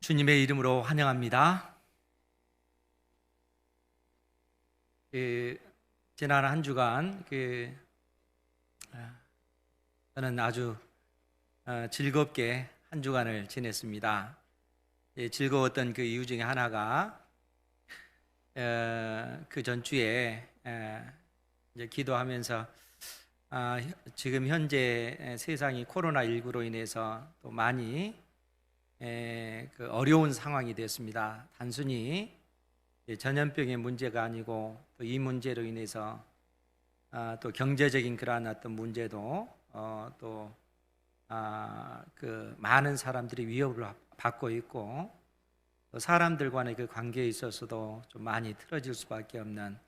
주님의 이름으로 환영합니다. 지난 한 주간 저는 아주 즐겁게 한 주간을 지냈습니다. 즐거웠던 그 이유 중에 하나가 그 전주에 이제 기도하면서 지금 현재 세상이 코로나19로 인해서 또 많이 그 어려운 상황이 됐습니다. 단순히 전염병의 문제가 아니고 또 이 문제로 인해서 또 경제적인 그러한 어떤 문제도 또 그 많은 사람들이 위협을 받고 있고 또 사람들 간의 그 관계에 있어서도 좀 많이 틀어질 수밖에 없는,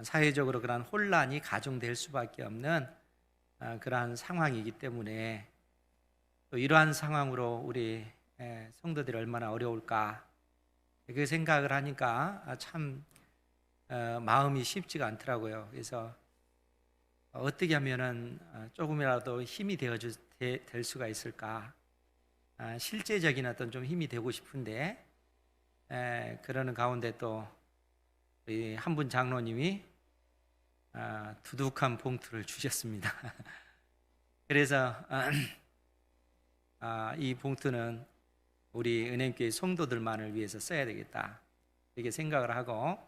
사회적으로 그러한 혼란이 가중될 수밖에 없는 그러한 상황이기 때문에 또 이러한 상황으로 우리 성도들이 얼마나 어려울까, 그 생각을 하니까 참 마음이 쉽지가 않더라고요. 그래서 어떻게 하면은 조금이라도 힘이 될 수가 있을까, 실제적인 어떤 좀 힘이 되고 싶은데 그러는 가운데 또 한 분 장로님이 두둑한 봉투를 주셨습니다. 그래서 이 봉투는 우리 은행교회 성도들만을 위해서 써야 되겠다, 이렇게 생각을 하고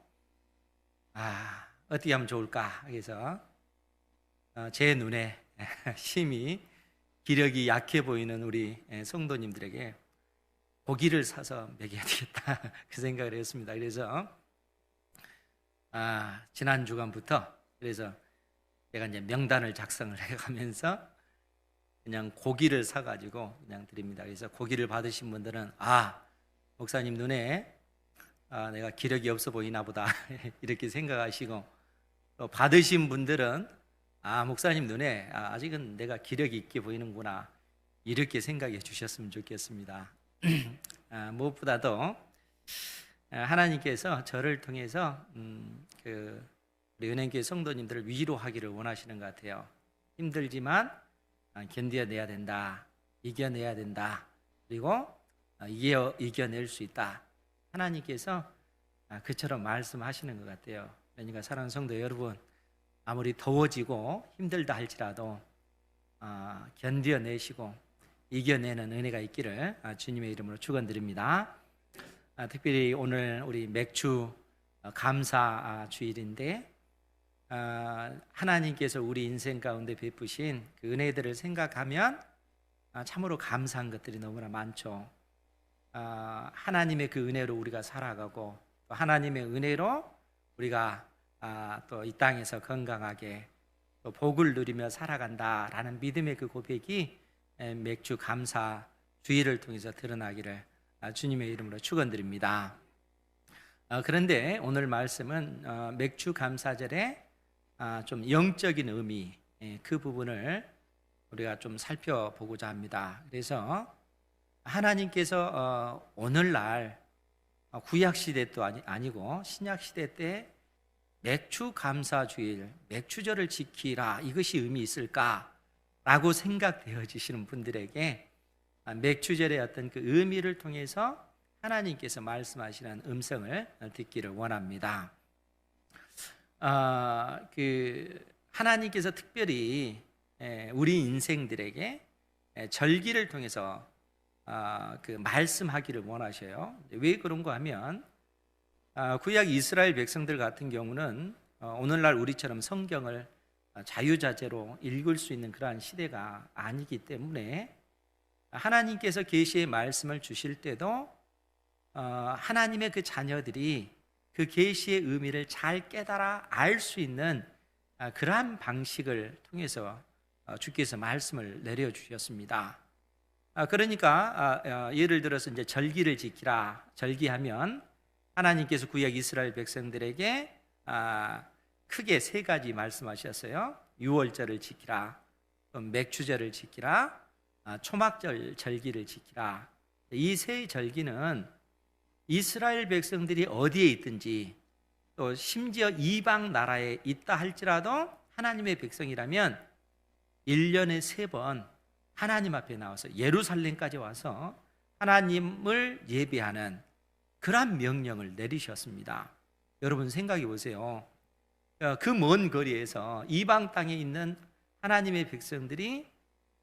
어떻게 하면 좋을까. 그래서 제 눈에 힘이 기력이 약해 보이는 우리 성도님들에게 고기를 사서 먹여야 되겠다, 그 생각을 했습니다. 그래서 지난 주간부터 그래서 제가 이제 명단을 작성을 해가면서 그냥 고기를 사가지고 그냥 드립니다. 그래서 고기를 받으신 분들은 목사님 눈에 내가 기력이 없어 보이나 보다 이렇게 생각하시고, 또 받으신 분들은 목사님 눈에 아직은 내가 기력이 있게 보이는구나, 이렇게 생각해 주셨으면 좋겠습니다. 무엇보다도 하나님께서 저를 통해서 우리 은행교회 성도님들을 위로하기를 원하시는 것 같아요. 힘들지만 견뎌내야 된다, 이겨내야 된다, 그리고 이겨낼 수 있다, 하나님께서 그처럼 말씀하시는 것 같아요. 그러니까 사랑하는 성도 여러분, 아무리 더워지고 힘들다 할지라도 견뎌내시고 이겨내는 은혜가 있기를 주님의 이름으로 축원드립니다. 특별히 오늘 우리 맥주 감사 주일인데 하나님께서 우리 인생 가운데 베푸신 그 은혜들을 생각하면 참으로 감사한 것들이 너무나 많죠. 하나님의 그 은혜로 우리가 살아가고 또 하나님의 은혜로 우리가 또 이 땅에서 건강하게 또 복을 누리며 살아간다라는 믿음의 그 고백이 맥주 감사 주일을 통해서 드러나기를 주님의 이름으로 축원드립니다. 그런데 오늘 말씀은 맥주 감사절의 좀 영적인 의미, 그 부분을 우리가 좀 살펴보고자 합니다. 그래서 하나님께서 오늘날 구약시대 도 아니고 신약시대 때 맥주 감사주일, 맥주절을 지키라, 이것이 의미 있을까라고 생각되어지시는 분들에게 맥주절의 어떤 그 의미를 통해서 하나님께서 말씀하시는 음성을 듣기를 원합니다. 하나님께서 특별히 우리 인생들에게 절기를 통해서 그 말씀하기를 원하셔요. 왜 그런가 하면 구약 이스라엘 백성들 같은 경우는 오늘날 우리처럼 성경을 자유자재로 읽을 수 있는 그러한 시대가 아니기 때문에 하나님께서 계시의 말씀을 주실 때도 하나님의 그 자녀들이 그 계시의 의미를 잘 깨달아 알 수 있는 그러한 방식을 통해서 주께서 말씀을 내려주셨습니다. 그러니까 예를 들어서 이제 절기를 지키라, 절기하면 하나님께서 구약 이스라엘 백성들에게 크게 세 가지 말씀하셨어요. 유월절을 지키라, 맥주절을 지키라, 초막절 절기를 지키라. 이 세 절기는 이스라엘 백성들이 어디에 있든지 또 심지어 이방 나라에 있다 할지라도 하나님의 백성이라면 1년에 3번 하나님 앞에 나와서 예루살렘까지 와서 하나님을 예배하는 그러한 명령을 내리셨습니다. 여러분 생각해 보세요. 그 먼 거리에서 이방 땅에 있는 하나님의 백성들이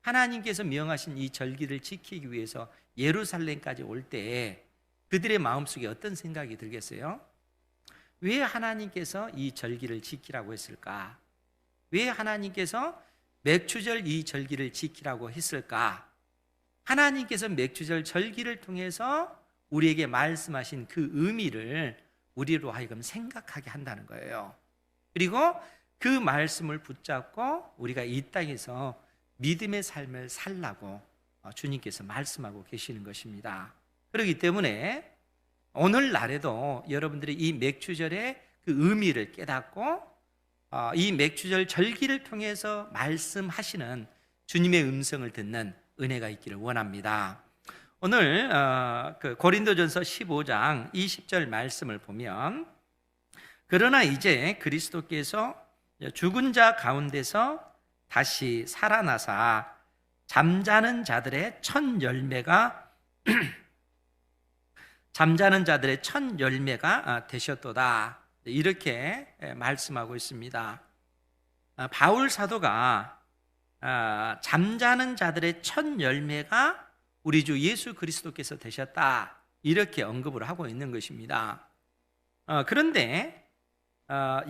하나님께서 명하신 이 절기를 지키기 위해서 예루살렘까지 올 때 그들의 마음속에 어떤 생각이 들겠어요? 왜 하나님께서 이 절기를 지키라고 했을까? 왜 하나님께서 맥추절 이 절기를 지키라고 했을까? 하나님께서 맥추절 절기를 통해서 우리에게 말씀하신 그 의미를 우리로 하여금 생각하게 한다는 거예요. 그리고 그 말씀을 붙잡고 우리가 이 땅에서 믿음의 삶을 살라고 주님께서 말씀하고 계시는 것입니다. 그렇기 때문에 오늘날에도 여러분들이 이 맥추절의 그 의미를 깨닫고 이 맥추절 절기를 통해서 말씀하시는 주님의 음성을 듣는 은혜가 있기를 원합니다. 오늘 그 고린도전서 15장 20절 말씀을 보면, 그러나 이제 그리스도께서 죽은 자 가운데서 다시 살아나사 잠자는 자들의 첫 열매가 되셨도다, 이렇게 말씀하고 있습니다. 바울 사도가 잠자는 자들의 첫 열매가 우리 주 예수 그리스도께서 되셨다, 이렇게 언급을 하고 있는 것입니다. 그런데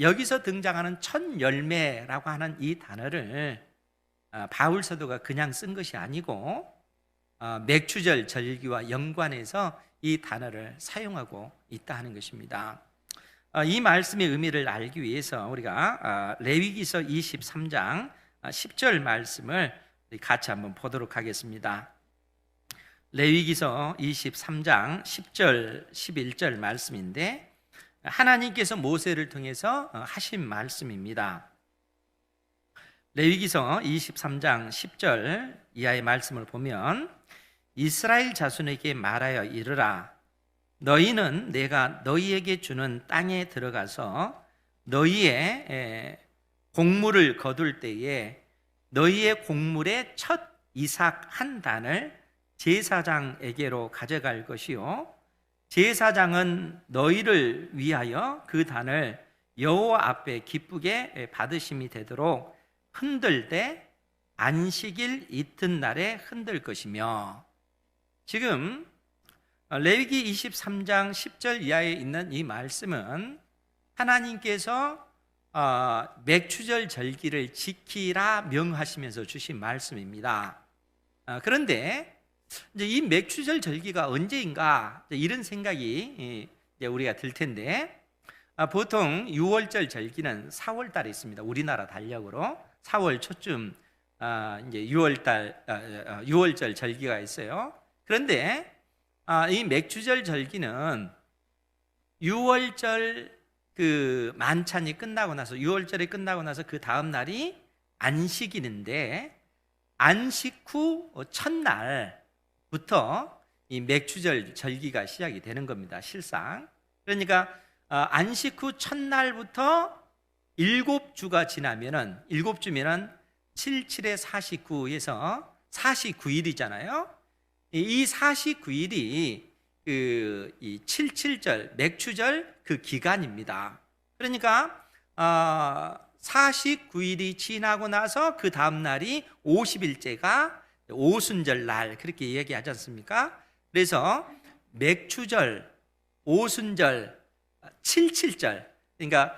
여기서 등장하는 첫 열매라고 하는 이 단어를 바울 사도가 그냥 쓴 것이 아니고 맥추절 절기와 연관해서 이 단어를 사용하고 있다 하는 것입니다. 이 말씀의 의미를 알기 위해서 우리가 레위기서 23장 10절 말씀을 같이 한번 보도록 하겠습니다. 레위기서 23장 10절 11절 말씀인데, 하나님께서 모세를 통해서 하신 말씀입니다. 레위기서 23장 10절 이하의 말씀을 보면, 이스라엘 자손에게 말하여 이르라. 너희는 내가 너희에게 주는 땅에 들어가서 너희의 곡물을 거둘 때에 너희의 곡물의 첫 이삭 한 단을 제사장에게로 가져갈 것이요, 제사장은 너희를 위하여 그 단을 여호와 앞에 기쁘게 받으심이 되도록 흔들 때 안식일 이튿날에 흔들 것이며. 지금 레위기 23장 10절 이하에 있는 이 말씀은 하나님께서 맥추절 절기를 지키라 명하시면서 주신 말씀입니다. 그런데 이제 이 맥추절 절기가 언제인가, 이런 생각이 이제 우리가 들 텐데, 보통 6월절 절기는 4월 달에 있습니다. 우리나라 달력으로 4월 초쯤 이제 6월절 절기가 있어요. 그런데 이 맥추절 절기는 6월절 그 만찬이 끝나고 나서, 6월절이 끝나고 나서 그 다음 날이 안식일인데, 안식 후 첫날부터 이 맥추절 절기가 시작이 되는 겁니다, 실상. 그러니까 안식 후 첫날부터 7주가 지나면은, 7주면은 77에 49에서 49일이잖아요. 이 49일이 이 77절 맥추절 그 기간입니다. 그러니까 49일이 지나고 나서 그 다음 날이 50일째가 오순절 날, 그렇게 얘기하지 않습니까? 그래서 맥추절, 오순절, 77절, 그러니까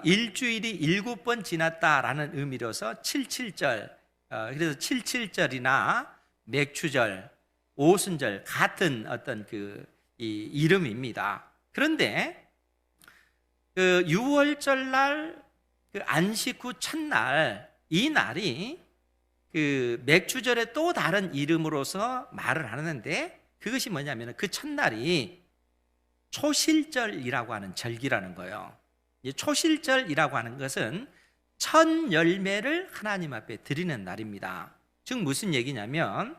일주일이 7번 지났다라는 의미로서 77절, 그래서 77절이나 맥추절, 오순절 같은 어떤 이 이름입니다. 그런데 그 6월절 날, 그 안식 후 첫날, 이 날이 그 맥추절의 또 다른 이름으로서 말을 하는데, 그것이 뭐냐면 그 첫날이 초실절이라고 하는 절기라는 거예요. 이 초실절이라고 하는 것은 첫 열매를 하나님 앞에 드리는 날입니다. 즉 무슨 얘기냐면,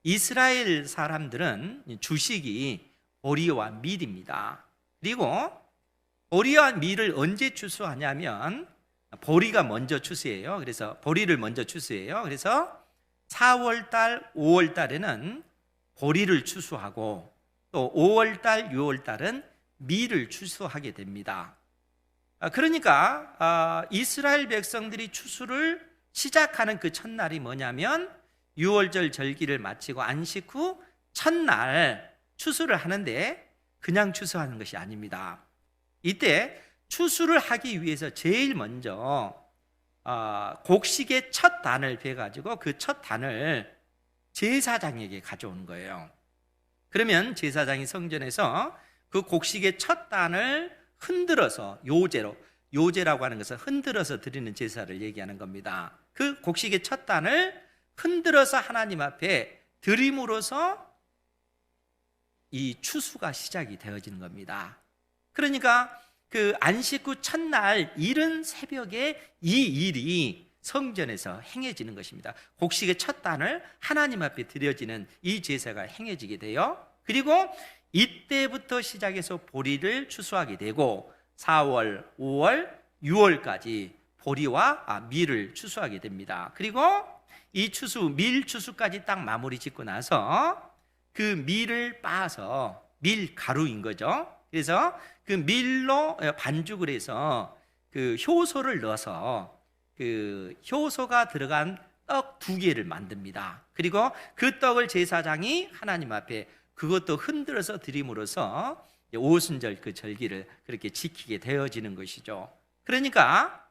이스라엘 사람들은 주식이 보리와 밀입니다. 그리고 보리와 밀을 언제 추수하냐면, 보리가 먼저 추수해요. 그래서 보리를 먼저 추수해요. 그래서 4월달, 5월달에는 보리를 추수하고 또 5월달, 6월달은 밀을 추수하게 됩니다. 그러니까 이스라엘 백성들이 추수를 시작하는 그 첫날이 뭐냐면 6월절 절기를 마치고 안식 후 첫날 추수를 하는데 그냥 추수하는 것이 아닙니다. 이때 추수를 하기 위해서 제일 먼저 곡식의 첫 단을 베가지고 그 첫 단을 제사장에게 가져오는 거예요. 그러면 제사장이 성전에서 그 곡식의 첫 단을 흔들어서 요제라고 하는 것은 흔들어서 드리는 제사를 얘기하는 겁니다. 그 곡식의 첫 단을 흔들어서 하나님 앞에 드림으로써 이 추수가 시작이 되어지는 겁니다. 그러니까 그 안식 후 첫날 이른 새벽에 이 일이 성전에서 행해지는 것입니다. 곡식의 첫 단을 하나님 앞에 드려지는 이 제사가 행해지게 돼요. 그리고 이때부터 시작해서 보리를 추수하게 되고 4월, 5월, 6월까지 보리와 밀을 추수하게 됩니다. 그리고 이 밀 추수까지 딱 마무리 짓고 나서 그 밀을 빻아서 밀가루인 거죠. 그래서 그 밀로 반죽을 해서 그 효소를 넣어서 그 효소가 들어간 떡 2개를 만듭니다. 그리고 그 떡을 제사장이 하나님 앞에 그것도 흔들어서 드림으로써 오순절 그 절기를 그렇게 지키게 되어지는 것이죠. 그러니까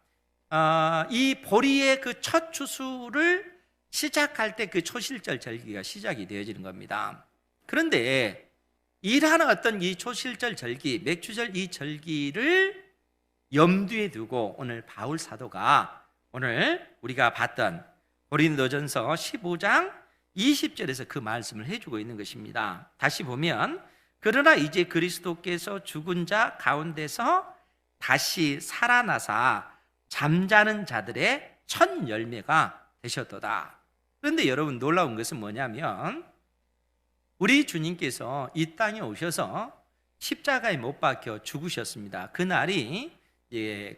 이 보리의 그 첫 추수를 시작할 때 그 초실절 절기가 시작이 되어지는 겁니다. 그런데 이러한 어떤 이 초실절 절기, 맥추절 이 절기를 염두에 두고 오늘 바울 사도가 오늘 우리가 봤던 고린도전서 15장 20절에서 그 말씀을 해주고 있는 것입니다. 다시 보면 그러나 이제 그리스도께서 죽은 자 가운데서 다시 살아나사 잠자는 자들의 첫 열매가 되셨도다. 그런데 여러분 놀라운 것은 뭐냐면 우리 주님께서 이 땅에 오셔서 십자가에 못 박혀 죽으셨습니다. 그날이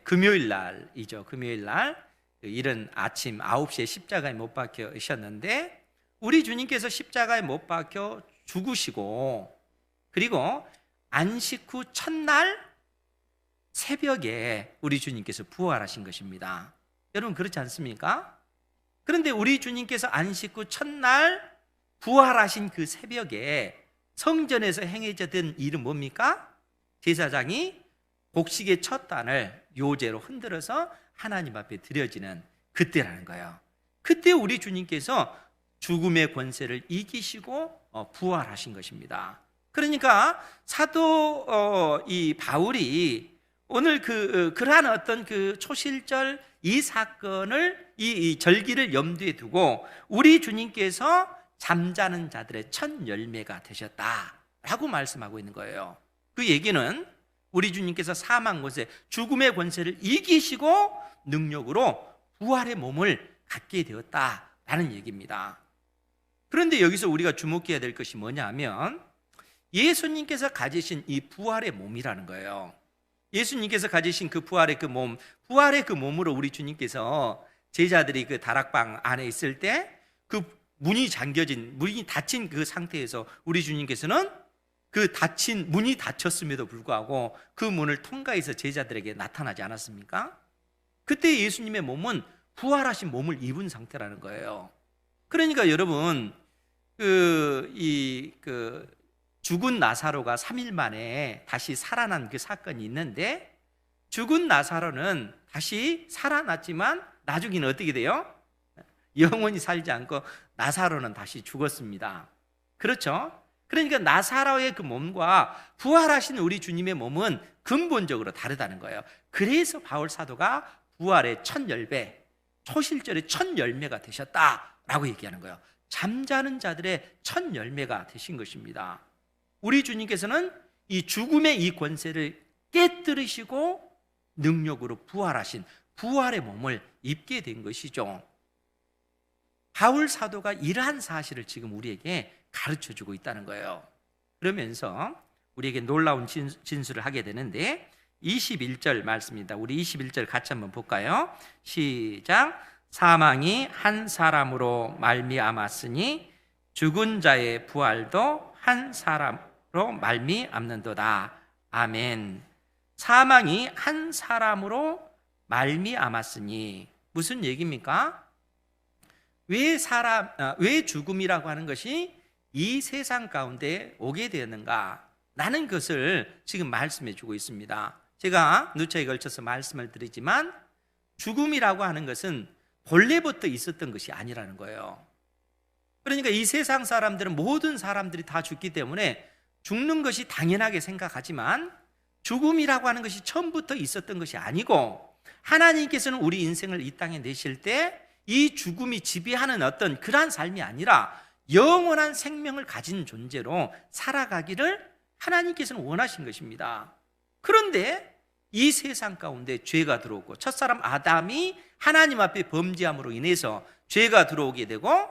금요일 날이죠. 금요일 날 이른 아침 9시에 십자가에 못 박혀셨는데 우리 주님께서 십자가에 못 박혀 죽으시고 그리고 안식 후 첫날 새벽에 우리 주님께서 부활하신 것입니다. 여러분 그렇지 않습니까? 그런데 우리 주님께서 안식 후 첫날 부활하신 그 새벽에 성전에서 행해졌던 일은 뭡니까? 제사장이 곡식의 첫 단을 요제로 흔들어서 하나님 앞에 드려지는 그때라는 거예요. 그때 우리 주님께서 죽음의 권세를 이기시고 부활하신 것입니다. 그러니까 사도 이 바울이 오늘 그러한 어떤 그 초실절 이 사건을 이 절기를 염두에 두고 우리 주님께서 잠자는 자들의 첫 열매가 되셨다라고 말씀하고 있는 거예요. 그 얘기는 우리 주님께서 사망 권세, 죽음의 권세를 이기시고 능력으로 부활의 몸을 갖게 되었다라는 얘기입니다. 그런데 여기서 우리가 주목해야 될 것이 뭐냐면 예수님께서 가지신 이 부활의 몸이라는 거예요. 예수님께서 가지신 그 부활의 그 몸, 부활의 그 몸으로 우리 주님께서 제자들이 그 다락방 안에 있을 때 그 문이 닫힌 그 상태에서 우리 주님께서는 그 문이 닫혔음에도 불구하고 그 문을 통과해서 제자들에게 나타나지 않았습니까? 그때 예수님의 몸은 부활하신 몸을 입은 상태라는 거예요. 그러니까 여러분 죽은 나사로가 3일 만에 다시 살아난 그 사건이 있는데 죽은 나사로는 다시 살아났지만 나중에는 어떻게 돼요? 영원히 살지 않고 나사로는 다시 죽었습니다. 그렇죠? 그러니까 나사로의 그 몸과 부활하신 우리 주님의 몸은 근본적으로 다르다는 거예요. 그래서 바울 사도가 부활의 첫 열매, 초실절의 첫 열매가 되셨다라고 얘기하는 거예요. 잠자는 자들의 첫 열매가 되신 것입니다. 우리 주님께서는 이 죽음의 이 권세를 깨뜨리시고 능력으로 부활하신 부활의 몸을 입게 된 것이죠. 바울 사도가 이러한 사실을 지금 우리에게 가르쳐주고 있다는 거예요. 그러면서 우리에게 놀라운 진술을 하게 되는데 21절 말씀입니다. 우리 21절 같이 한번 볼까요? 시작. 사망이 한 사람으로 말미암았으니 죽은 자의 부활도 한 사람으로 말미암는도다. 아멘. 사망이 한 사람으로 말미암았으니 무슨 얘기입니까? 왜 죽음이라고 하는 것이 이 세상 가운데 오게 되었는가? 라는 것을 지금 말씀해 주고 있습니다. 제가 누차에 걸쳐서 말씀을 드리지만 죽음이라고 하는 것은 본래부터 있었던 것이 아니라는 거예요. 그러니까 이 세상 사람들은 모든 사람들이 다 죽기 때문에 죽는 것이 당연하게 생각하지만 죽음이라고 하는 것이 처음부터 있었던 것이 아니고 하나님께서는 우리 인생을 이 땅에 내실 때 이 죽음이 지배하는 어떤 그러한 삶이 아니라 영원한 생명을 가진 존재로 살아가기를 하나님께서는 원하신 것입니다. 그런데 이 세상 가운데 죄가 들어오고 첫사람 아담이 하나님 앞에 범죄함으로 인해서 죄가 들어오게 되고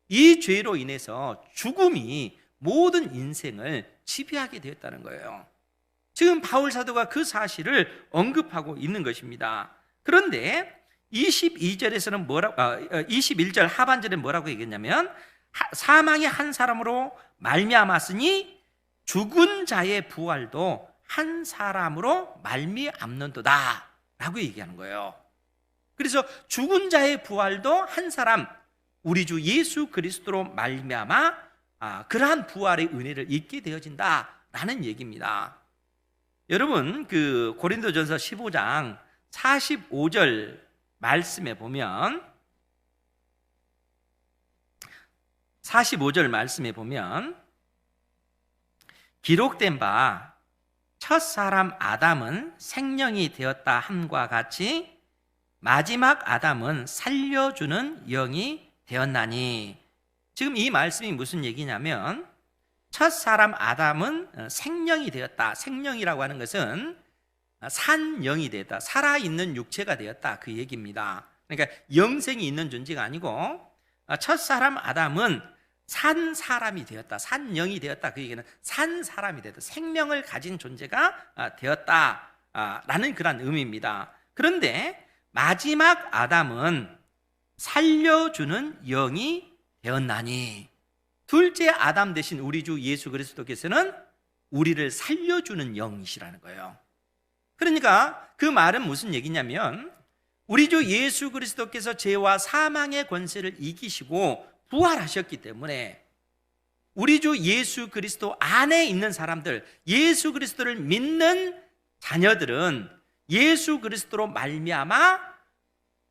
이 죄로 인해서 죽음이 모든 인생을 지배하게 되었다는 거예요. 지금 바울 사도가 그 사실을 언급하고 있는 것입니다. 그런데 22절에서는 21절 하반절에 뭐라고 얘기했냐면 사망이 한 사람으로 말미암았으니 죽은 자의 부활도 한 사람으로 말미암는도다 라고 얘기하는 거예요. 그래서 죽은 자의 부활도 한 사람, 우리 주 예수 그리스도로 말미암아 그러한 부활의 은혜를 입게 되어진다라는 얘기입니다. 여러분 그 고린도전서 15장 45절 말씀에 보면 45절 말씀에 보면 기록된 바 첫사람 아담은 생명이 되었다 함과 같이 마지막 아담은 살려주는 영이 되었나니. 지금 이 말씀이 무슨 얘기냐면 첫사람 아담은 생명이 되었다. 생명이라고 하는 것은 산 영이 되었다. 살아있는 육체가 되었다. 그 얘기입니다. 그러니까 영생이 있는 존재가 아니고 첫사람 아담은 산 사람이 되었다. 산 영이 되었다. 그 얘기는 산 사람이 되었다. 생명을 가진 존재가 되었다. 라는 그런 의미입니다. 그런데 마지막 아담은 살려주는 영이 되었나니. 둘째 아담 대신 우리 주 예수 그리스도께서는 우리를 살려주는 영이시라는 거예요. 그러니까 그 말은 무슨 얘기냐면 우리 주 예수 그리스도께서 죄와 사망의 권세를 이기시고 부활하셨기 때문에 우리 주 예수 그리스도 안에 있는 사람들, 예수 그리스도를 믿는 자녀들은 예수 그리스도로 말미암아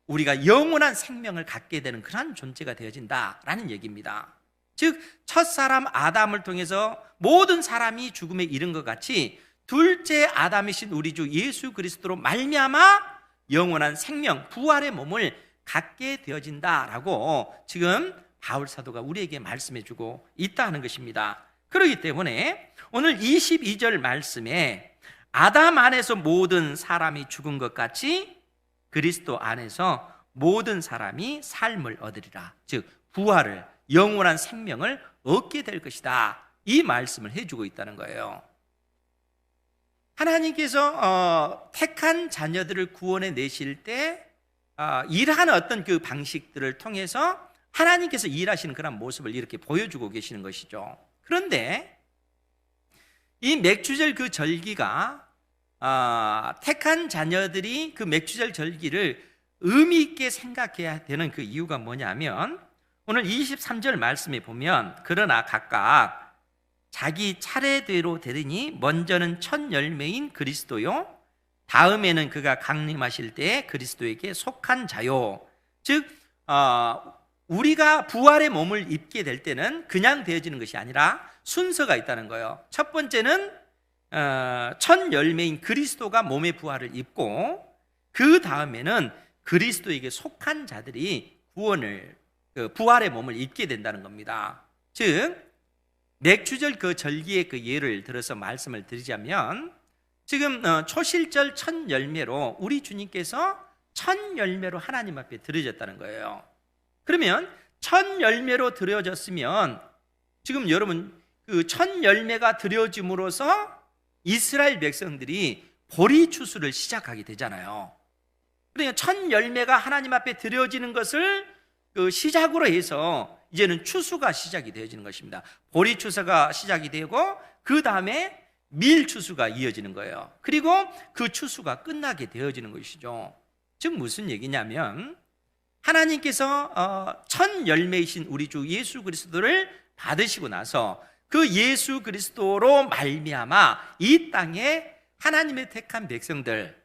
우리가 영원한 생명을 갖게 되는 그런 존재가 되어진다라는 얘기입니다. 즉 첫사람 아담을 통해서 모든 사람이 죽음에 이른 것 같이 둘째 아담이신 우리 주 예수 그리스도로 말미암아 영원한 생명, 부활의 몸을 갖게 되어진다라고 지금 바울 사도가 우리에게 말씀해 주고 있다는 것입니다. 그렇기 때문에 오늘 22절 말씀에 아담 안에서 모든 사람이 죽은 것 같이 그리스도 안에서 모든 사람이 삶을 얻으리라. 즉 부활을, 영원한 생명을 얻게 될 것이다. 이 말씀을 해주고 있다는 거예요. 하나님께서 택한 자녀들을 구원해 내실 때 일하는 어떤 그 방식들을 통해서 하나님께서 일하시는 그런 모습을 이렇게 보여주고 계시는 것이죠. 그런데 이 맥주절 그 절기가 택한 자녀들이 그 맥주절 절기를 의미 있게 생각해야 되는 그 이유가 뭐냐면 오늘 23절 말씀에 보면 그러나 각각 자기 차례대로 되리니 먼저는 첫 열매인 그리스도요 다음에는 그가 강림하실 때에 그리스도에게 속한 자요. 즉 우리가 부활의 몸을 입게 될 때는 그냥 되어지는 것이 아니라 순서가 있다는 거예요. 첫 번째는 첫 열매인 그리스도가 몸의 부활을 입고 그 다음에는 그리스도에게 속한 자들이 부활의 몸을 입게 된다는 겁니다. 즉 맥주절 그 절기의 그 예를 들어서 말씀을 드리자면 지금 초실절 첫 열매로 우리 주님께서 첫 열매로 하나님 앞에 드려졌다는 거예요. 그러면 첫 열매로 드려졌으면 지금 여러분 그 첫 열매가 드려짐으로써 이스라엘 백성들이 보리 추수를 시작하게 되잖아요. 그러니까 첫 열매가 하나님 앞에 드려지는 것을 그 시작으로 해서 이제는 추수가 시작이 되어지는 것입니다. 보리 추수가 시작이 되고 그 다음에 밀 추수가 이어지는 거예요. 그리고 그 추수가 끝나게 되어지는 것이죠. 즉 무슨 얘기냐면 하나님께서 첫 열매이신 우리 주 예수 그리스도를 받으시고 나서 그 예수 그리스도로 말미암아 이 땅에 하나님의 택한 백성들,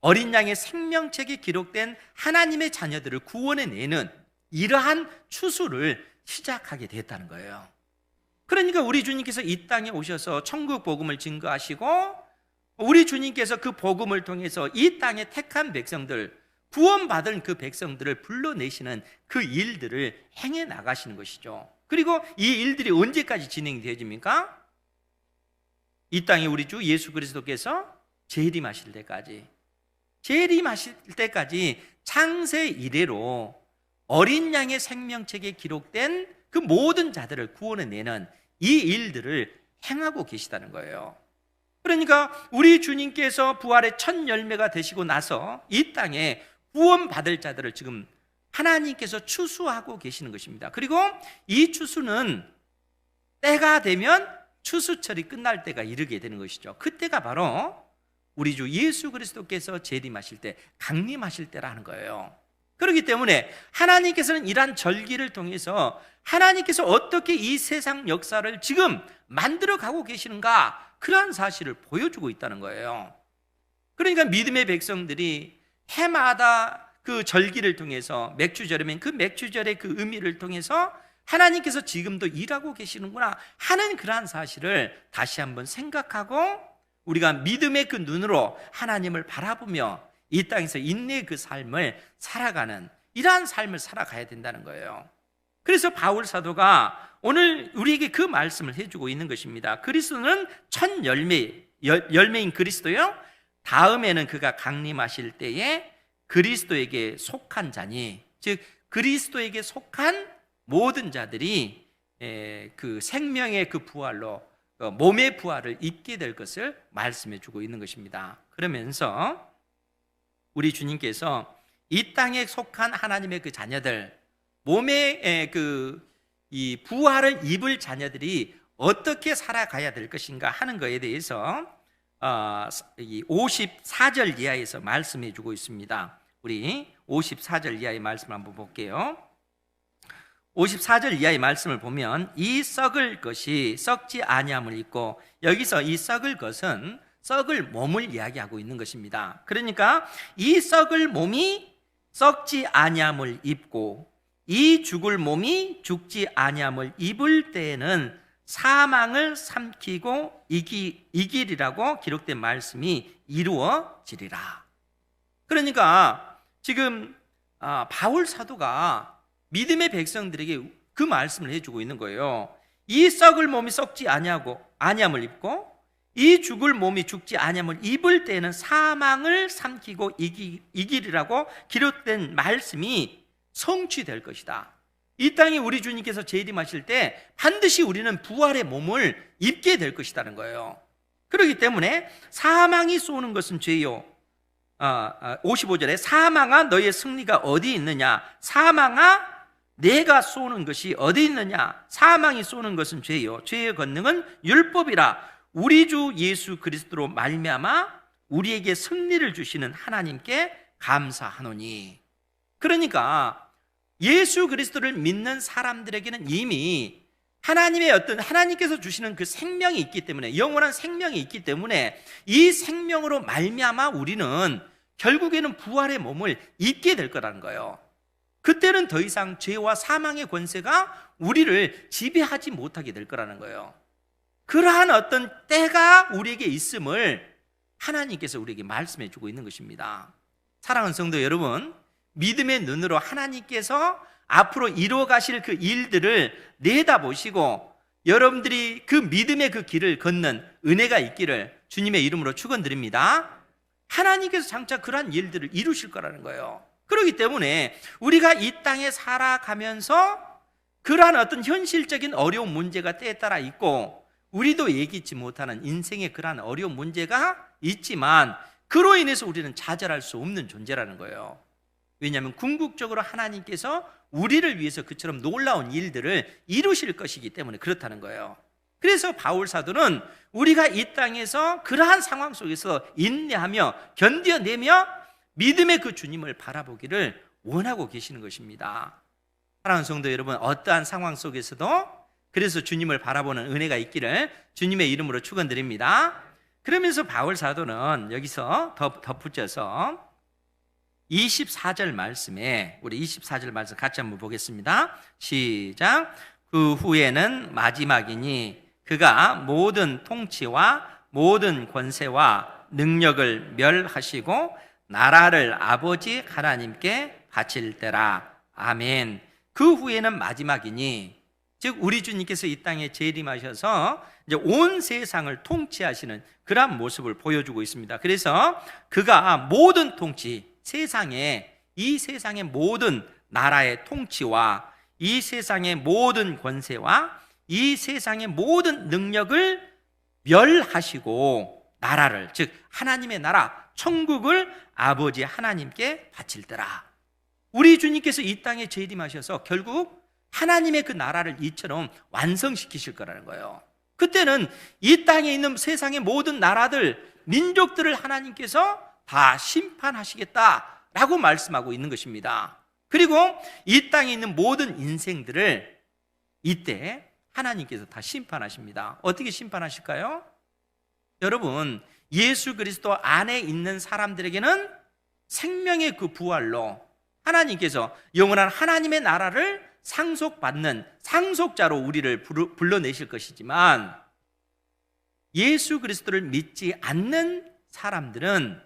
어린 양의 생명책에 기록된 하나님의 자녀들을 구원해내는 이러한 추수를 시작하게 됐다는 거예요. 그러니까 우리 주님께서 이 땅에 오셔서 천국 복음을 증거하시고 우리 주님께서 그 복음을 통해서 이 땅에 택한 백성들, 구원받은 그 백성들을 불러내시는 그 일들을 행해 나가시는 것이죠. 그리고 이 일들이 언제까지 진행되어집니까? 이 땅에 우리 주 예수 그리스도께서 재림하실 때까지, 재림하실 때까지 창세 이래로 어린 양의 생명책에 기록된 그 모든 자들을 구원해내는 이 일들을 행하고 계시다는 거예요. 그러니까 우리 주님께서 부활의 첫 열매가 되시고 나서 이 땅에 구원받을 자들을 지금 하나님께서 추수하고 계시는 것입니다. 그리고 이 추수는 때가 되면 추수철이 끝날 때가 이르게 되는 것이죠. 그때가 바로 우리 주 예수 그리스도께서 재림하실 때, 강림하실 때라는 거예요. 그렇기 때문에 하나님께서는 이러한 절기를 통해서 하나님께서 어떻게 이 세상 역사를 지금 만들어 가고 계시는가, 그러한 사실을 보여주고 있다는 거예요. 그러니까 믿음의 백성들이 해마다 그 절기를 통해서, 맥주절이면 그 맥주절의 그 의미를 통해서 하나님께서 지금도 일하고 계시는구나 하는 그러한 사실을 다시 한번 생각하고 우리가 믿음의 그 눈으로 하나님을 바라보며 이 땅에서 인내의 그 삶을 살아가는, 이러한 삶을 살아가야 된다는 거예요. 그래서 바울 사도가 오늘 우리에게 그 말씀을 해주고 있는 것입니다. 그리스도는 첫 열매인 그리스도요, 다음에는 그가 강림하실 때에 그리스도에게 속한 자니, 즉 그리스도에게 속한 모든 자들이 그 생명의 그 부활로 몸의 부활을 입게 될 것을 말씀해 주고 있는 것입니다. 그러면서 우리 주님께서 이 땅에 속한 하나님의 그 자녀들, 몸의 이 부활을 입을 자녀들이 어떻게 살아가야 될 것인가 하는 것에 대해서 54절 이하에서 말씀해 주고 있습니다. 우리 54절 이하의 말씀 한번 볼게요. 54절 이하의 말씀을 보면 이 썩을 것이 썩지 아니함을 입고, 여기서 이 썩을 것은 썩을 몸을 이야기하고 있는 것입니다. 그러니까 이 썩을 몸이 썩지 아니함을 입고 이 죽을 몸이 죽지 아니함을 입을 때에는 사망을 삼키고 이기리라고 기록된 말씀이 이루어지리라. 그러니까 지금 바울 사도가 믿음의 백성들에게 그 말씀을 해주고 있는 거예요. 이 썩을 몸이 썩지 아니함을 입고 이 죽을 몸이 죽지 아니함을 입을 때에는 사망을 삼키고 이기리라고 기록된 말씀이 성취될 것이다. 이 땅에 우리 주님께서 재림하실 때 반드시 우리는 부활의 몸을 입게 될 것이라는 거예요. 그렇기 때문에 사망이 쏘는 것은 죄요. 55절에 사망아 너의 승리가 어디 있느냐, 사망아 내가 쏘는 것이 어디 있느냐, 사망이 쏘는 것은 죄요, 죄의 권능은 율법이라. 우리 주 예수 그리스도로 말미암아 우리에게 승리를 주시는 하나님께 감사하노니. 그러니까 예수 그리스도를 믿는 사람들에게는 이미 하나님께서 주시는 그 생명이 있기 때문에, 영원한 생명이 있기 때문에 이 생명으로 말미암아 우리는 결국에는 부활의 몸을 입게 될 거라는 거예요. 그때는 더 이상 죄와 사망의 권세가 우리를 지배하지 못하게 될 거라는 거예요. 그러한 어떤 때가 우리에게 있음을 하나님께서 우리에게 말씀해 주고 있는 것입니다. 사랑하는 성도 여러분, 믿음의 눈으로 하나님께서 앞으로 이루어 가실 그 일들을 내다보시고 여러분들이 그 믿음의 그 길을 걷는 은혜가 있기를 주님의 이름으로 축원드립니다. 하나님께서 장차 그러한 일들을 이루실 거라는 거예요. 그렇기 때문에 우리가 이 땅에 살아가면서 그러한 어떤 현실적인 어려운 문제가 때에 따라 있고 우리도 예기치 못하는 인생의 그러한 어려운 문제가 있지만 그로 인해서 우리는 좌절할 수 없는 존재라는 거예요. 왜냐하면 궁극적으로 하나님께서 우리를 위해서 그처럼 놀라운 일들을 이루실 것이기 때문에 그렇다는 거예요. 그래서 바울 사도는 우리가 이 땅에서 그러한 상황 속에서 인내하며 견뎌내며 믿음의 그 주님을 바라보기를 원하고 계시는 것입니다. 사랑하는 성도 여러분, 어떠한 상황 속에서도 그래서 주님을 바라보는 은혜가 있기를 주님의 이름으로 축원드립니다. 그러면서 바울 사도는 여기서 덧붙여서 24절 말씀에, 우리 24절 말씀 같이 한번 보겠습니다. 시작. 그 후에는 마지막이니 그가 모든 통치와 모든 권세와 능력을 멸하시고 나라를 아버지 하나님께 바칠 때라. 아멘. 그 후에는 마지막이니, 즉 우리 주님께서 이 땅에 재림하셔서 이제 온 세상을 통치하시는 그런 모습을 보여주고 있습니다. 그래서 그가 모든 통치, 이 세상의 모든 나라의 통치와 이 세상의 모든 권세와 이 세상의 모든 능력을 멸하시고 나라를, 즉 하나님의 나라, 천국을 아버지 하나님께 바칠 때라. 우리 주님께서 이 땅에 재림하셔서 결국 하나님의 그 나라를 이처럼 완성시키실 거라는 거예요. 그때는 이 땅에 있는 세상의 모든 나라들, 민족들을 하나님께서 다 심판하시겠다라고 말씀하고 있는 것입니다. 그리고 이 땅에 있는 모든 인생들을 이때 하나님께서 다 심판하십니다. 어떻게 심판하실까요? 여러분, 예수 그리스도 안에 있는 사람들에게는 생명의 그 부활로 하나님께서 영원한 하나님의 나라를 상속받는 상속자로 우리를 불러내실 것이지만, 예수 그리스도를 믿지 않는 사람들은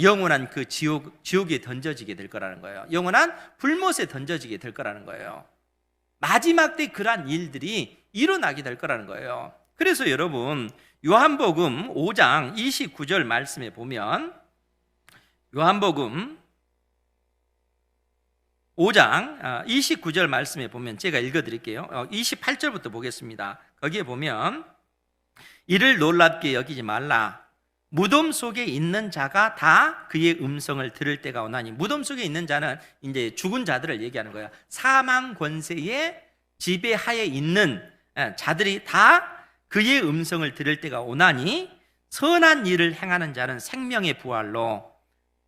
영원한 그 지옥에 던져지게 될 거라는 거예요. 영원한 불못에 던져지게 될 거라는 거예요. 마지막 때 그러한 일들이 일어나게 될 거라는 거예요. 그래서 여러분, 요한복음 5장 29절 말씀에 보면, 요한복음 5장 29절 말씀에 보면 제가 읽어드릴게요. 28절부터 보겠습니다. 거기에 보면, 이를 놀랍게 여기지 말라. 무덤 속에 있는 자가 다 그의 음성을 들을 때가 오나니. 무덤 속에 있는 자는 이제 죽은 자들을 얘기하는 거예요. 사망 권세의 지배하에 있는 자들이 다 그의 음성을 들을 때가 오나니 선한 일을 행하는 자는 생명의 부활로,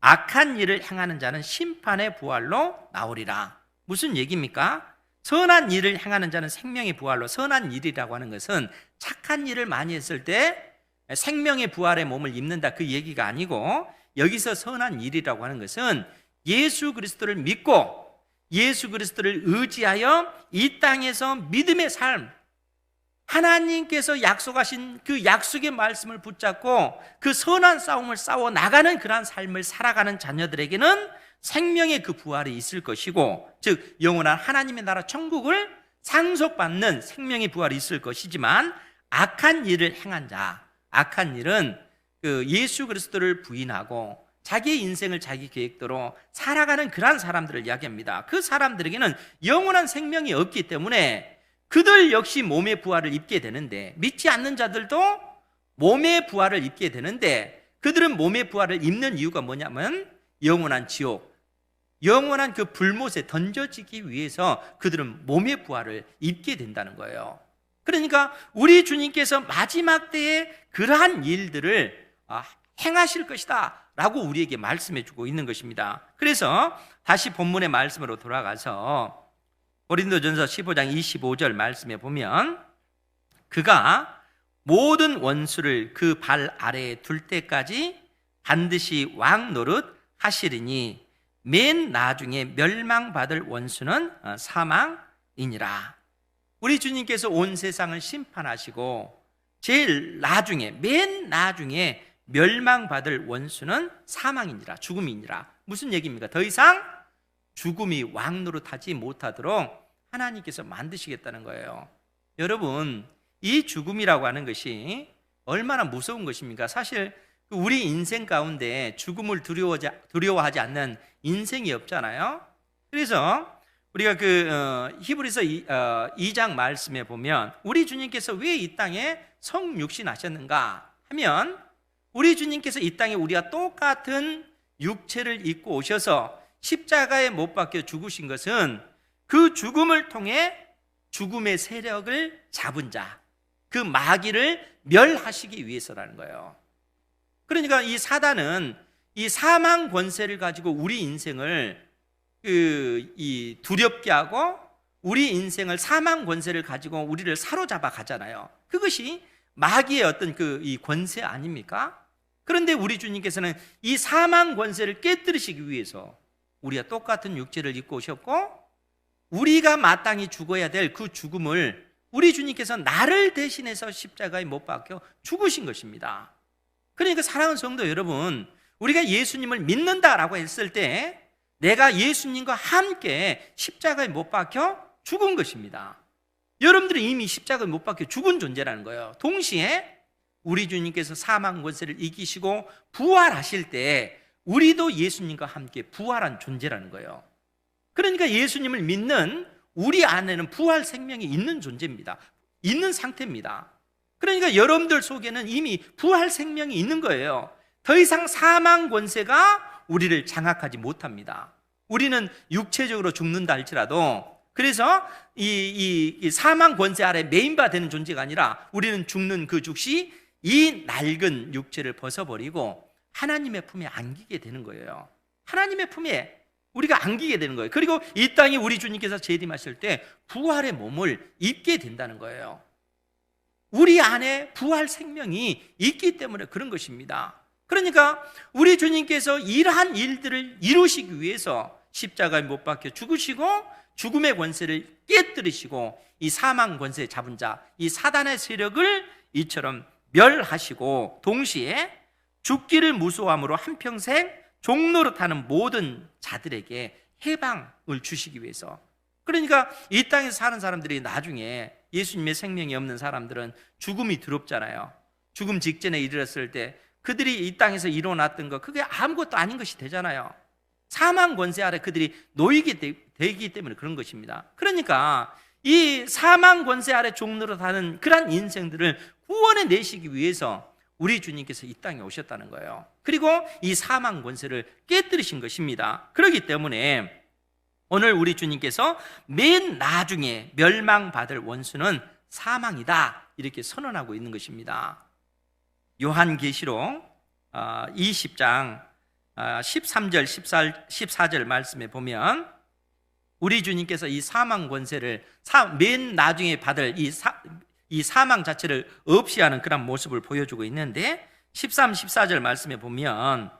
악한 일을 행하는 자는 심판의 부활로 나오리라. 무슨 얘기입니까? 선한 일을 행하는 자는 생명의 부활로. 선한 일이라고 하는 것은 착한 일을 많이 했을 때 생명의 부활의 몸을 입는다, 그 얘기가 아니고, 여기서 선한 일이라고 하는 것은 예수 그리스도를 믿고 예수 그리스도를 의지하여 이 땅에서 믿음의 삶, 하나님께서 약속하신 그 약속의 말씀을 붙잡고 그 선한 싸움을 싸워 나가는 그러한 삶을 살아가는 자녀들에게는 생명의 그 부활이 있을 것이고, 즉 영원한 하나님의 나라 천국을 상속받는 생명의 부활이 있을 것이지만, 악한 일을 행한 자, 악한 일은 그 예수 그리스도를 부인하고 자기의 인생을 자기 계획대로 살아가는 그러한 사람들을 이야기합니다. 그 사람들에게는 영원한 생명이 없기 때문에 그들 역시 몸의 부활을 입게 되는데, 믿지 않는 자들도 몸의 부활을 입게 되는데, 그들은 몸의 부활을 입는 이유가 뭐냐면 영원한 지옥, 영원한 그 불못에 던져지기 위해서 그들은 몸의 부활을 입게 된다는 거예요. 그러니까 우리 주님께서 마지막 때에 그러한 일들을 행하실 것이다 라고 우리에게 말씀해 주고 있는 것입니다. 그래서 다시 본문의 말씀으로 돌아가서 고린도전서 15장 25절 말씀에 보면, 그가 모든 원수를 그 발 아래에 둘 때까지 반드시 왕 노릇 하시리니 맨 나중에 멸망받을 원수는 사망이니라. 우리 주님께서 온 세상을 심판하시고 제일 나중에, 맨 나중에 멸망받을 원수는 사망이니라, 죽음이니라. 무슨 얘기입니까? 더 이상 죽음이 왕노릇하지 못하도록 하나님께서 만드시겠다는 거예요. 여러분, 이 죽음이라고 하는 것이 얼마나 무서운 것입니까? 사실 우리 인생 가운데 죽음을 두려워하지 않는 인생이 없잖아요. 그래서 우리가 히브리서 2장 말씀에 보면, 우리 주님께서 왜 이 땅에 성육신하셨는가 하면, 우리 주님께서 이 땅에 우리가 똑같은 육체를 입고 오셔서 십자가에 못 박혀 죽으신 것은 그 죽음을 통해 죽음의 세력을 잡은 자, 그 마귀를 멸하시기 위해서라는 거예요. 그러니까 이 사단은 이 사망 권세를 가지고 우리 인생을 두렵게 하고 우리 인생을 사망 권세를 가지고 우리를 사로잡아 가잖아요. 그것이 마귀의 어떤 이 권세 아닙니까? 그런데 우리 주님께서는 이 사망 권세를 깨뜨리시기 위해서 우리가 똑같은 육체를 입고 오셨고 우리가 마땅히 죽어야 될 그 죽음을 우리 주님께서 나를 대신해서 십자가에 못 박혀 죽으신 것입니다. 그러니까 사랑하는 성도 여러분, 우리가 예수님을 믿는다라고 했을 때 내가 예수님과 함께 십자가에 못 박혀 죽은 것입니다. 여러분들은 이미 십자가에 못 박혀 죽은 존재라는 거예요. 동시에 우리 주님께서 사망 권세를 이기시고 부활하실 때 우리도 예수님과 함께 부활한 존재라는 거예요. 그러니까 예수님을 믿는 우리 안에는 부활 생명이 있는 존재입니다. 있는 상태입니다. 그러니까 여러분들 속에는 이미 부활 생명이 있는 거예요. 더 이상 사망 권세가 우리를 장악하지 못합니다. 우리는 육체적으로 죽는다 할지라도 그래서 이 사망 권세 아래 매인바 되는 존재가 아니라 우리는 죽는 그 즉시 이 낡은 육체를 벗어버리고 하나님의 품에 안기게 되는 거예요. 하나님의 품에 우리가 안기게 되는 거예요. 그리고 이 땅에 우리 주님께서 재림하실 때 부활의 몸을 입게 된다는 거예요. 우리 안에 부활 생명이 있기 때문에 그런 것입니다. 그러니까 우리 주님께서 이러한 일들을 이루시기 위해서 십자가에 못 박혀 죽으시고 죽음의 권세를 깨뜨리시고 이 사망 권세 잡은 자, 이 사단의 세력을 이처럼 멸하시고 동시에 죽기를 무서워함으로 한평생 종노릇하는 모든 자들에게 해방을 주시기 위해서. 그러니까 이 땅에서 사는 사람들이 나중에 예수님의 생명이 없는 사람들은 죽음이 두렵잖아요. 죽음 직전에 이르렀을 때 그들이 이 땅에서 일어났던 것 그게 아무것도 아닌 것이 되잖아요. 사망 권세 아래 그들이 놓이게 되기 때문에 그런 것입니다. 그러니까 이 사망 권세 아래 종노릇하는 그러한 인생들을 구원해 내시기 위해서 우리 주님께서 이 땅에 오셨다는 거예요. 그리고 이 사망 권세를 깨뜨리신 것입니다. 그렇기 때문에 오늘 우리 주님께서 맨 나중에 멸망받을 원수는 사망이다 이렇게 선언하고 있는 것입니다. 요한계시록 20장 13절 14절 말씀에 보면 우리 주님께서 이 사망 권세를 맨 나중에 받을 이 사망 자체를 없이 하는 그런 모습을 보여주고 있는데 13, 14절 말씀에 보면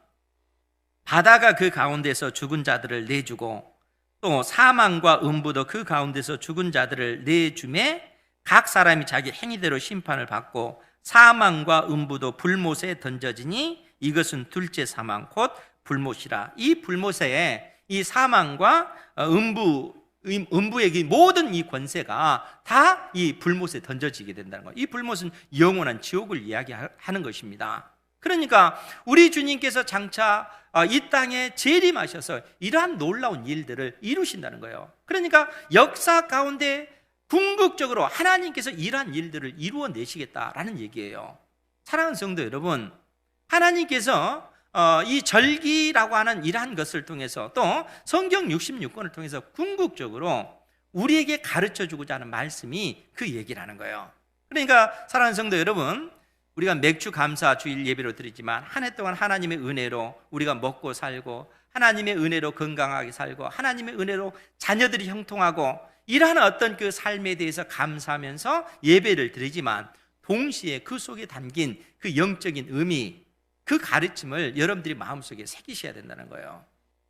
바다가 그 가운데서 죽은 자들을 내주고 또 사망과 음부도 그 가운데서 죽은 자들을 내주매 각 사람이 자기 행위대로 심판을 받고 사망과 음부도 불못에 던져지니 이것은 둘째 사망 곧 불못이라. 이 불못에 이 사망과 음부의 모든 이 권세가 다 이 불못에 던져지게 된다는 거예요. 이 불못은 영원한 지옥을 이야기하는 것입니다. 그러니까 우리 주님께서 장차 이 땅에 재림하셔서 이러한 놀라운 일들을 이루신다는 거예요. 그러니까 역사 가운데 궁극적으로 하나님께서 이러한 일들을 이루어내시겠다라는 얘기예요. 사랑하는 성도 여러분, 하나님께서 이 절기라고 하는 이러한 것을 통해서 또 성경 66권을 통해서 궁극적으로 우리에게 가르쳐주고자 하는 말씀이 그 얘기라는 거예요. 그러니까 사랑하는 성도 여러분, 우리가 맥주 감사 주일 예배로 드리지만 한 해 동안 하나님의 은혜로 우리가 먹고 살고 하나님의 은혜로 건강하게 살고 하나님의 은혜로 자녀들이 형통하고 이러한 어떤 그 삶에 대해서 감사하면서 예배를 드리지만 동시에 그 속에 담긴 그 영적인 의미, 그 가르침을 여러분들이 마음속에 새기셔야 된다는 거예요.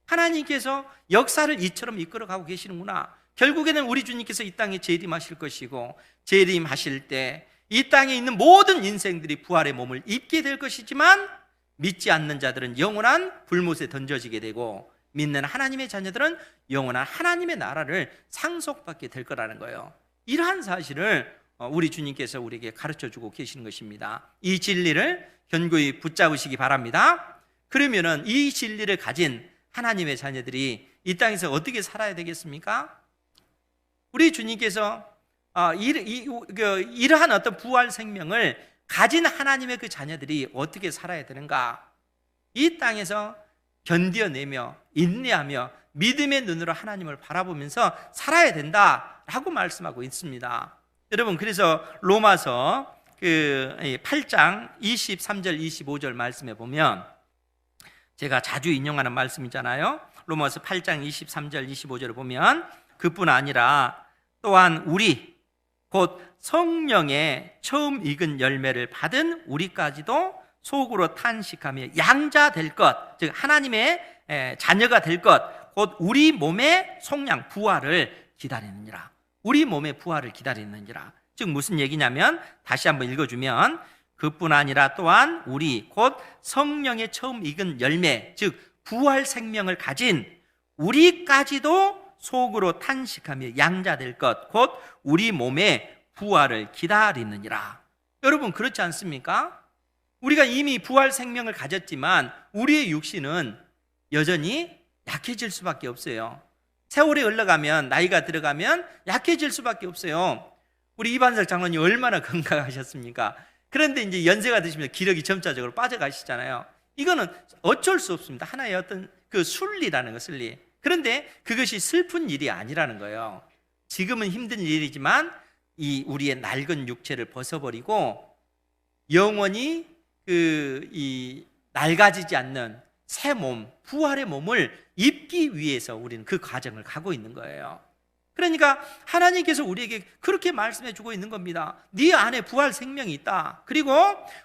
하나님께서 역사를 이처럼 이끌어가고 계시는구나. 결국에는 우리 주님께서 이 땅에 재림하실 것이고 재림하실 때 이 땅에 있는 모든 인생들이 부활의 몸을 입게 될 것이지만 믿지 않는 자들은 영원한 불못에 던져지게 되고 믿는 하나님의 자녀들은 영원한 하나님의 나라를 상속받게 될 거라는 거예요. 이러한 사실을 우리 주님께서 우리에게 가르쳐주고 계시는 것입니다. 이 진리를 견고히 붙잡으시기 바랍니다. 그러면은 이 진리를 가진 하나님의 자녀들이 이 땅에서 어떻게 살아야 되겠습니까? 우리 주님께서 이러한 어떤 부활 생명을 가진 하나님의 그 자녀들이 어떻게 살아야 되는가? 이 땅에서 견뎌내며 인내하며 믿음의 눈으로 하나님을 바라보면서 살아야 된다라고 말씀하고 있습니다. 여러분, 그래서 로마서 8장 23절 25절 말씀에 보면 제가 자주 인용하는 말씀이잖아요. 로마서 8장 23절 25절을 보면 그뿐 아니라 또한 우리 곧 성령의 처음 익은 열매를 받은 우리까지도 속으로 탄식하며 양자 될 것, 즉 하나님의 자녀가 될 것, 곧 우리 몸의 속량 부활을 기다리느니라. 우리 몸의 부활을 기다리느니라. 즉 무슨 얘기냐면, 다시 한번 읽어주면, 그뿐 아니라 또한 우리 곧 성령의 처음 익은 열매, 즉 부활 생명을 가진 우리까지도 속으로 탄식하며 양자될 것, 곧 우리 몸의 부활을 기다리느니라. 여러분, 그렇지 않습니까? 우리가 이미 부활 생명을 가졌지만 우리의 육신은 여전히 약해질 수밖에 없어요. 세월이 흘러가면, 나이가 들어가면 약해질 수밖에 없어요. 우리 이반석 장로님 얼마나 건강하셨습니까? 그런데 이제 연세가 드시면서 기력이 점차적으로 빠져가시잖아요. 이거는 어쩔 수 없습니다. 하나의 어떤 그 순리라는 거, 순리. 그런데 그것이 슬픈 일이 아니라는 거예요. 지금은 힘든 일이지만 이 우리의 낡은 육체를 벗어버리고 영원히 이 낡아지지 않는 새 몸, 부활의 몸을 입기 위해서 우리는 그 과정을 가고 있는 거예요. 그러니까 하나님께서 우리에게 그렇게 말씀해 주고 있는 겁니다. 네 안에 부활 생명이 있다. 그리고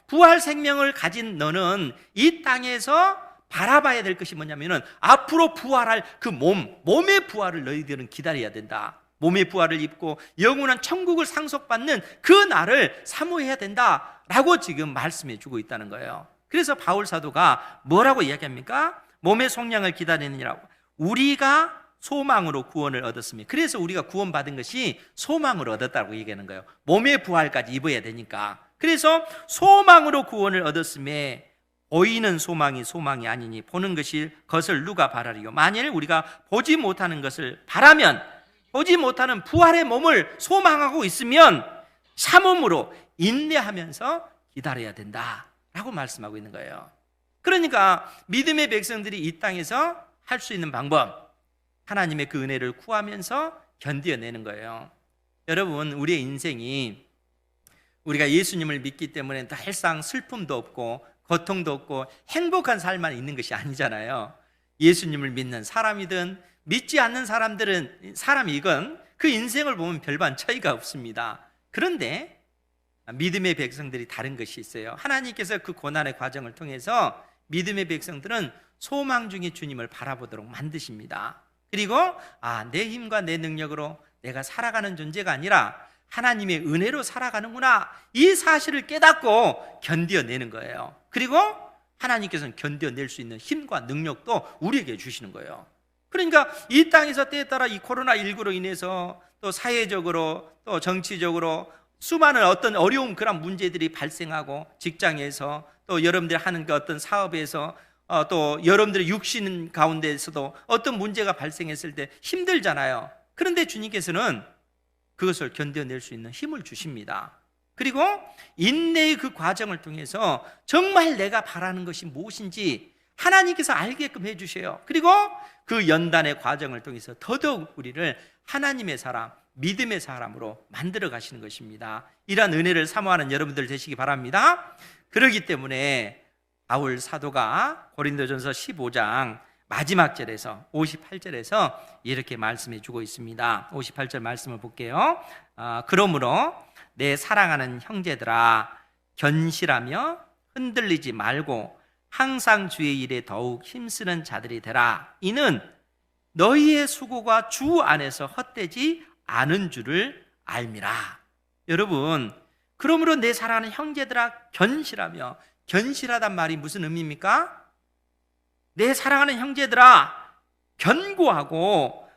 부활 생명을 가진 너는 이 땅에서 바라봐야 될 것이 뭐냐면은 앞으로 부활할 그 몸의 부활을 너희들은 기다려야 된다. 몸의 부활을 입고 영원한 천국을 상속받는 그 날을 사모해야 된다라고 지금 말씀해 주고 있다는 거예요. 그래서 바울 사도가 뭐라고 이야기합니까? 몸의 속량을 기다리느니라고. 우리가 소망으로 구원을 얻었습니다. 그래서 우리가 구원받은 것이 소망을 얻었다고 얘기하는 거예요. 몸의 부활까지 입어야 되니까. 그래서 소망으로 구원을 얻었음에 보이는 소망이 소망이 아니니 보는 것을 누가 바라리요? 만일 우리가 보지 못하는 것을 바라면, 보지 못하는 부활의 몸을 소망하고 있으면 참음으로 인내하면서 기다려야 된다라고 말씀하고 있는 거예요. 그러니까 믿음의 백성들이 이 땅에서 할 수 있는 방법, 하나님의 그 은혜를 구하면서 견뎌내는 거예요. 여러분, 우리의 인생이 우리가 예수님을 믿기 때문에 늘상 슬픔도 없고 고통도 없고 행복한 삶만 있는 것이 아니잖아요. 예수님을 믿는 사람이든 믿지 않는 사람이건 그 인생을 보면 별반 차이가 없습니다. 그런데 믿음의 백성들이 다른 것이 있어요. 하나님께서 그 고난의 과정을 통해서 믿음의 백성들은 소망 중에 주님을 바라보도록 만드십니다. 그리고 내 힘과 내 능력으로 내가 살아가는 존재가 아니라 하나님의 은혜로 살아가는구나, 이 사실을 깨닫고 견뎌내는 거예요. 그리고 하나님께서는 견뎌낼 수 있는 힘과 능력도 우리에게 주시는 거예요. 그러니까 이 땅에서 때에 따라 이 코로나19로 인해서 또 사회적으로 또 정치적으로 수많은 어떤 어려운 그런 문제들이 발생하고, 직장에서 또 여러분들이 하는 그 어떤 사업에서 또 여러분들의 육신 가운데에서도 어떤 문제가 발생했을 때 힘들잖아요. 그런데 주님께서는 그것을 견뎌낼 수 있는 힘을 주십니다. 그리고 인내의 그 과정을 통해서 정말 내가 바라는 것이 무엇인지 하나님께서 알게끔 해주셔요. 그리고 그 연단의 과정을 통해서 더더욱 우리를 하나님의 사람, 믿음의 사람으로 만들어 가시는 것입니다. 이러한 은혜를 사모하는 여러분들 되시기 바랍니다. 그렇기 때문에 바울 사도가 고린도전서 15장 마지막 절에서 58절에서 이렇게 말씀해 주고 있습니다. 58절 말씀을 볼게요. 그러므로 내 사랑하는 형제들아, 견실하며 흔들리지 말고 항상 주의 일에 더욱 힘쓰는 자들이 되라. 이는 너희의 수고가 주 안에서 헛되지 않은 줄을 알미라. 여러분, 그러므로 내 사랑하는 형제들아, 견실하며, 견실하단 말이 무슨 의미입니까? 내 사랑하는 형제들아, 견고하고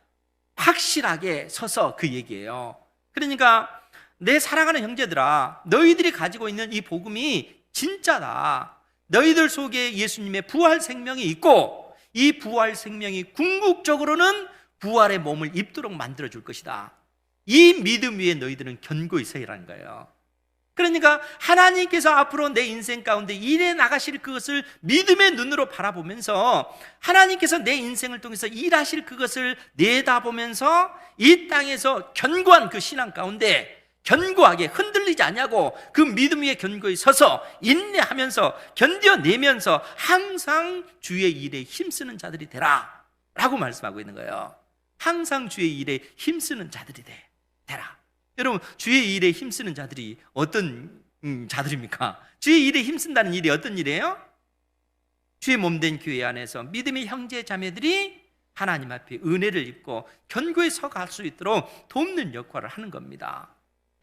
확실하게 서서 그 얘기예요. 그러니까 내 사랑하는 형제들아, 너희들이 가지고 있는 이 복음이 진짜다. 너희들 속에 예수님의 부활 생명이 있고, 이 부활 생명이 궁극적으로는 부활의 몸을 입도록 만들어줄 것이다. 이 믿음 위에 너희들은 견고히 서이라는 거예요. 그러니까 하나님께서 앞으로 내 인생 가운데 일해 나가실 그것을 믿음의 눈으로 바라보면서 하나님께서 내 인생을 통해서 일하실 그것을 내다보면서 이 땅에서 견고한 그 신앙 가운데 견고하게 흔들리지 않냐고 그 믿음 위에 견고히 서서 인내하면서 견뎌내면서 항상 주의 일에 힘쓰는 자들이 되라 라고 말씀하고 있는 거예요. 항상 주의 일에 힘쓰는 자들이 되라. 여러분, 주의 일에 힘쓰는 자들이 어떤 자들입니까? 주의 일에 힘쓴다는 일이 어떤 일이에요? 주의 몸된 교회 안에서 믿음의 형제 자매들이 하나님 앞에 은혜를 입고 견고히 서갈 수 있도록 돕는 역할을 하는 겁니다.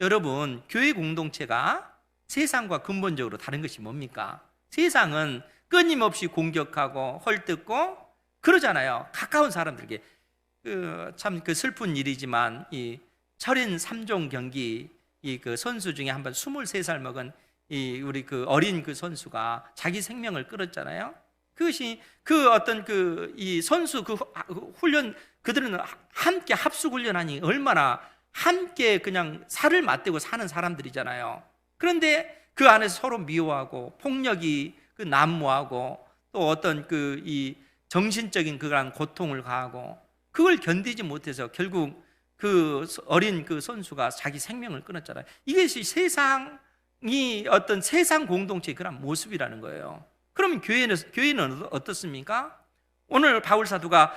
여러분, 교회 공동체가 세상과 근본적으로 다른 것이 뭡니까? 세상은 끊임없이 공격하고 헐뜯고 그러잖아요. 가까운 사람들에게. 참 슬픈 일이지만 이 철인 3종 경기 이 그 선수 중에 한번 23살 먹은 이 우리 그 어린 그 선수가 자기 생명을 끊었잖아요. 그것이 그 어떤 그 이 선수 그 훈련, 그들은 함께 합숙 훈련하니 얼마나 함께 그냥 살을 맞대고 사는 사람들이잖아요. 그런데 그 안에서 서로 미워하고 폭력이 그 난무하고 또 어떤 그 이 정신적인 그런 고통을 가하고 그걸 견디지 못해서 결국 그 어린 그 선수가 자기 생명을 끊었잖아요. 이것이 세상이 어떤 세상 공동체의 그런 모습이라는 거예요. 그러면 교회는 어떻습니까? 오늘 바울 사도가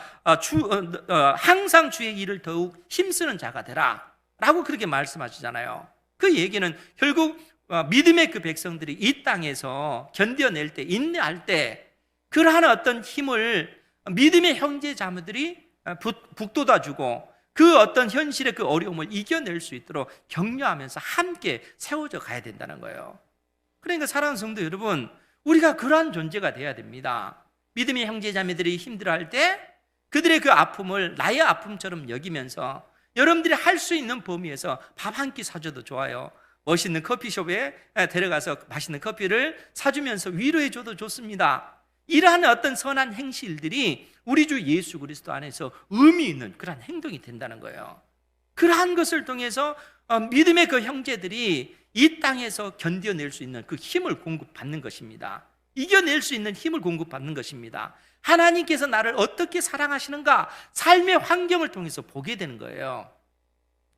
항상 주의 일을 더욱 힘쓰는 자가 되라 라고 그렇게 말씀하시잖아요. 그 얘기는 결국 믿음의 그 백성들이 이 땅에서 견뎌낼 때, 인내할 때 그러한 어떤 힘을 믿음의 형제 자매들이 북돋아주고 그 어떤 현실의 그 어려움을 이겨낼 수 있도록 격려하면서 함께 세워져 가야 된다는 거예요. 그러니까 사랑하는 성도 여러분, 우리가 그러한 존재가 돼야 됩니다. 믿음의 형제 자매들이 힘들어할 때 그들의 그 아픔을 나의 아픔처럼 여기면서 여러분들이 할 수 있는 범위에서 밥 한 끼 사줘도 좋아요. 멋있는 커피숍에 데려가서 맛있는 커피를 사주면서 위로해줘도 좋습니다. 이러한 어떤 선한 행실들이 우리 주 예수 그리스도 안에서 의미 있는 그러한 행동이 된다는 거예요. 그러한 것을 통해서 믿음의 그 형제들이 이 땅에서 견뎌낼 수 있는 그 힘을 공급받는 것입니다. 이겨낼 수 있는 힘을 공급받는 것입니다. 하나님께서 나를 어떻게 사랑하시는가 삶의 환경을 통해서 보게 되는 거예요.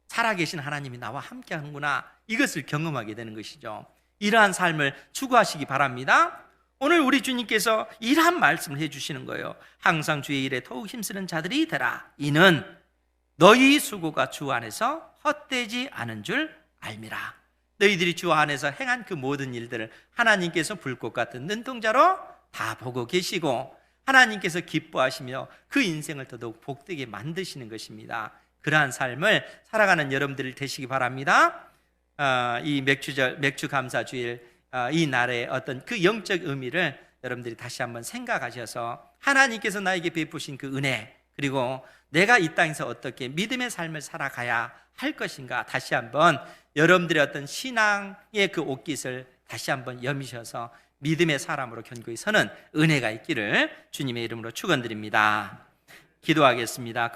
살아계신 하나님이 나와 함께 하는구나, 이것을 경험하게 되는 것이죠. 이러한 삶을 추구하시기 바랍니다. 오늘 우리 주님께서 이러한 말씀을 해주시는 거예요. 항상 주의 일에 더욱 힘쓰는 자들이 되라. 이는 너희 수고가 주 안에서 헛되지 않은 줄 알미라. 너희들이 주 안에서 행한 그 모든 일들을 하나님께서 불꽃 같은 눈동자로 다 보고 계시고 하나님께서 기뻐하시며 그 인생을 더더욱 복되게 만드시는 것입니다. 그러한 삶을 살아가는 여러분들 되시기 바랍니다. 이 맥주 감사주일 이 날의 어떤 그 영적 의미를 여러분들이 다시 한번 생각하셔서 하나님께서 나에게 베푸신 그 은혜, 그리고 내가 이 땅에서 어떻게 믿음의 삶을 살아가야 할 것인가 다시 한번 여러분들의 어떤 신앙의 그 옷깃을 다시 한번 여미셔서 믿음의 사람으로 견고히 서는 은혜가 있기를 주님의 이름으로 축원드립니다. 기도하겠습니다.